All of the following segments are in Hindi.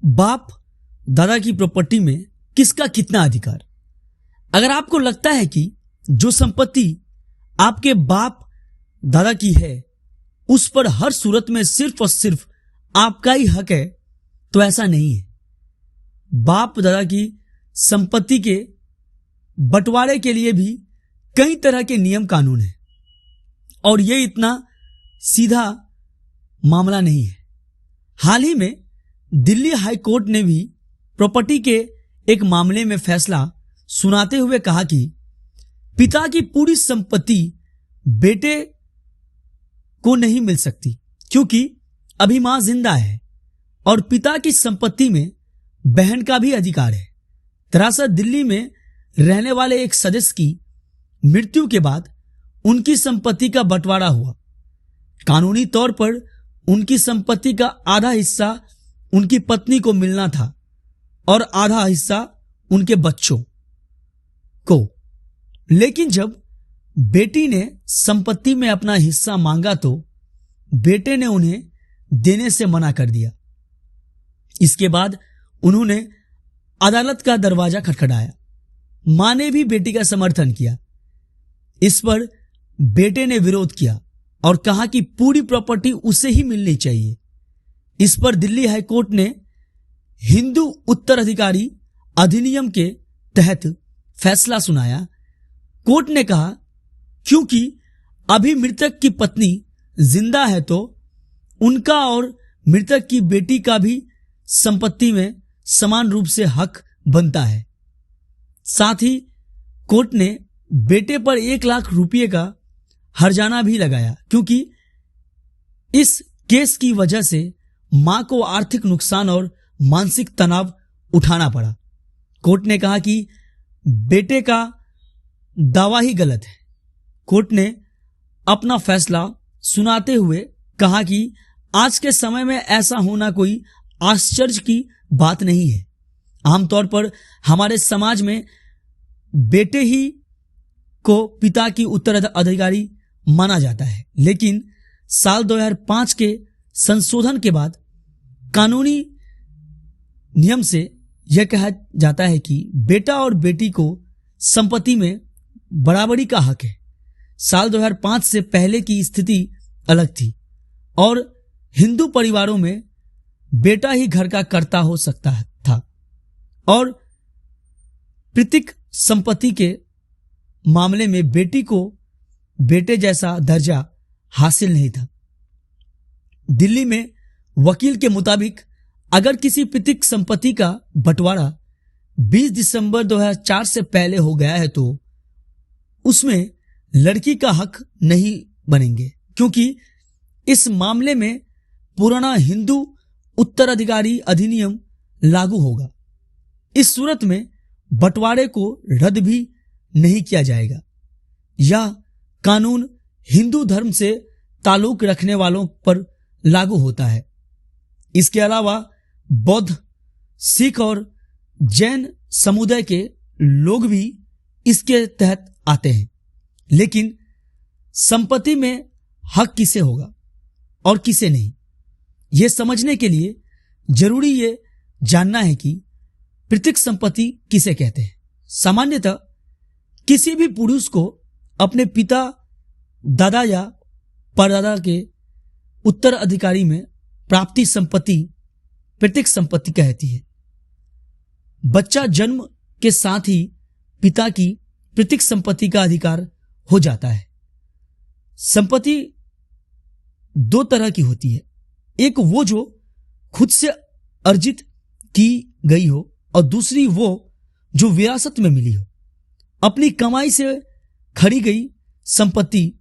बाप दादा की प्रॉपर्टी में किसका कितना अधिकार। अगर आपको लगता है कि जो संपत्ति आपके बाप दादा की है उस पर हर सूरत में सिर्फ और सिर्फ आपका ही हक है, तो ऐसा नहीं है। बाप दादा की संपत्ति के बंटवारे के लिए भी कई तरह के नियम कानून हैं और ये इतना सीधा मामला नहीं है। हाल ही में दिल्ली हाई कोर्ट ने भी प्रॉपर्टी के एक मामले में फैसला सुनाते हुए कहा कि पिता की पूरी संपत्ति बेटे को नहीं मिल सकती क्योंकि अभी मां जिंदा है और पिता की संपत्ति में बहन का भी अधिकार है। दरअसल दिल्ली में रहने वाले एक सदस्य की मृत्यु के बाद उनकी संपत्ति का बंटवारा हुआ। कानूनी तौर पर उनकी संपत्ति का आधा हिस्सा उनकी पत्नी को मिलना था और आधा हिस्सा उनके बच्चों को। लेकिन जब बेटी ने संपत्ति में अपना हिस्सा मांगा तो बेटे ने उन्हें देने से मना कर दिया। इसके बाद उन्होंने अदालत का दरवाजा खटखटाया। मां ने भी बेटी का समर्थन किया। इस पर बेटे ने विरोध किया और कहा कि पूरी प्रॉपर्टी उसे ही मिलनी चाहिए। इस पर दिल्ली हाई कोर्ट ने हिंदू उत्तराधिकारी अधिनियम के तहत फैसला सुनाया। कोर्ट ने कहा क्योंकि अभी मृतक की पत्नी जिंदा है तो उनका और मृतक की बेटी का भी संपत्ति में समान रूप से हक बनता है। साथ ही कोर्ट ने बेटे पर 1 लाख रुपये का हर्जाना भी लगाया क्योंकि इस केस की वजह से मां को आर्थिक नुकसान और मानसिक तनाव उठाना पड़ा। कोर्ट ने कहा कि बेटे का दावा ही गलत है। कोर्ट ने अपना फैसला सुनाते हुए कहा कि आज के समय में ऐसा होना कोई आश्चर्य की बात नहीं है। आमतौर पर हमारे समाज में बेटे ही को पिता की उत्तराधिकारी माना जाता है, लेकिन साल 2005 के संशोधन के बाद कानूनी नियम से यह कहा जाता है कि बेटा और बेटी को संपत्ति में बराबरी का हक है। साल 2005 से पहले की स्थिति अलग थी और हिंदू परिवारों में बेटा ही घर का कर्ता हो सकता था और पैतृक संपत्ति के मामले में बेटी को बेटे जैसा दर्जा हासिल नहीं था। दिल्ली में वकील के मुताबिक अगर किसी पैतृक संपत्ति का बंटवारा 20 दिसंबर 2004 से पहले हो गया है तो उसमें लड़की का हक नहीं बनेंगे क्योंकि इस मामले में पुराना हिंदू उत्तराधिकारी अधिनियम लागू होगा। इस सूरत में बंटवारे को रद्द भी नहीं किया जाएगा। यह कानून हिंदू धर्म से ताल्लुक रखने वालों पर लागू होता है। इसके अलावा बौद्ध, सिख और जैन समुदाय के लोग भी इसके तहत आते हैं। लेकिन संपत्ति में हक किसे होगा और किसे नहीं, यह समझने के लिए जरूरी ये जानना है कि पैतृक संपत्ति किसे कहते हैं। सामान्यतः किसी भी पुरुष को अपने पिता, दादा या परदादा के उत्तराधिकारी में प्राप्ति संपत्ति पैतृक संपत्ति कहती है। बच्चा जन्म के साथ ही पिता की पैतृक संपत्ति का अधिकार हो जाता है। संपत्ति 2 तरह की होती है, एक वो जो खुद से अर्जित की गई हो और दूसरी वो जो विरासत में मिली हो। अपनी कमाई से खड़ी गई संपत्ति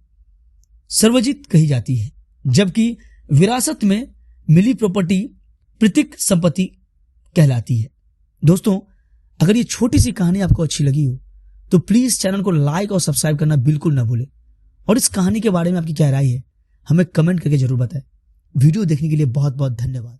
सर्वजित कही जाती है, जबकि विरासत में मिली प्रॉपर्टी पैतृक संपत्ति कहलाती है। दोस्तों, अगर ये छोटी सी कहानी आपको अच्छी लगी हो तो प्लीज चैनल को लाइक और सब्सक्राइब करना बिल्कुल ना भूलें और इस कहानी के बारे में आपकी क्या राय है हमें कमेंट करके जरूर बताएं। वीडियो देखने के लिए बहुत बहुत धन्यवाद।